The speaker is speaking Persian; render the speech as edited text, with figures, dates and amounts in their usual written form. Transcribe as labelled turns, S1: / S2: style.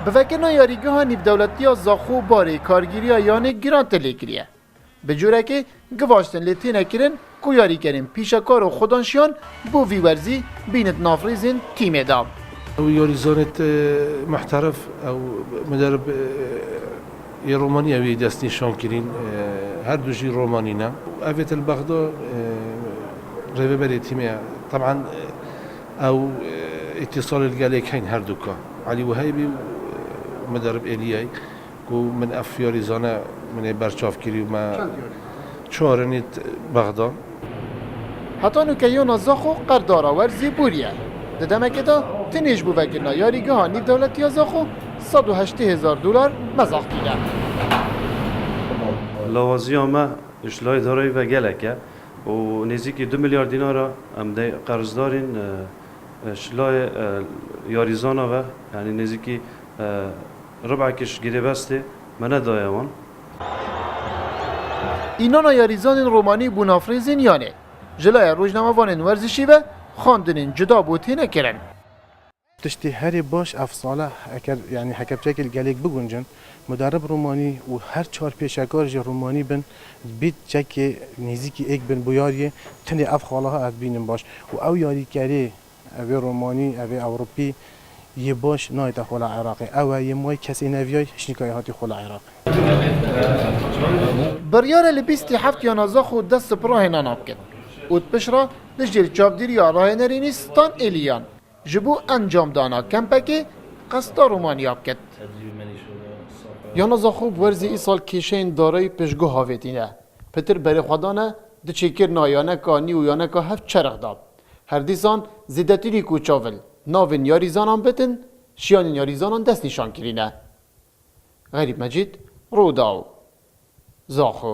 S1: بفکرنا یاریگاه نیب دولتی زاخو باره کارگیری یانه گرانت لیکریه به جوره که گواشتن لیتی نکرن کو یاری کرن پیشکار و خودانشیان بو ویورزی بیند نافریزین تیم دام
S2: او يوريزونت محترف او مدرب رومانيا وي دستني شانكرين هر دوجي رومانينا افيت البغداد ريفبري تيميا طبعا او اتصال الجاليكين هر دوكا علي وهيبي مدرب الياي كو من اف يوريزانا من برچاف كيري ما چهارنيت بغداد
S1: حتی نوکیون زاخو قردارا ورزی بوریه ددمه دا تنیش بو وکرنا یاریگاه نیب دولتی زاخو $180,000 مزاق دیده
S3: لاوازی ما اشلای دارایی و گلکه و نزدیک 2 میلیارد دینار هم ده قرض دارین اشلای یاریزانا و یعنی نزدیکی ربع کش گیره بسته من دایوان
S1: اینانا یاریزان رومانی بونافریزین یانه جلای روزنامه‌وان ورزشی و خواندن جدا بوده نکرن
S4: تشتي هري باش افصاله اكر يعني حكى بشكل قالك بقونجن مدرب روماني وهر چهار پیشکار روماني بن بيت چك نزيكي اك بن بوياري تني افخالها بينن باش و او ياري كاري او روماني او اوروبي يباش نايت خلا عراقي او يموي كسي نافياي شنكاي هاتي خلا عراقي
S1: بریار لبیستی هفت یا زاخو دست براه ناناب کد اوت پشرا دجیر چابدیری راه نرینیستان ایلیان جبو انجام دانا کمپکی قصدا رومانیاب کد یا زاخو ورزی ای سال کشین دارای پشگو هاویتینه پتر بری خدانه ده چیکر نایانه که نیویانه که هفت چرخ داب هر دیسان زیدتیری کوچاول ناوین یاریزانان بتن شیانین یاریزانان دست نشان کرینه غریب مجید روداو زاخو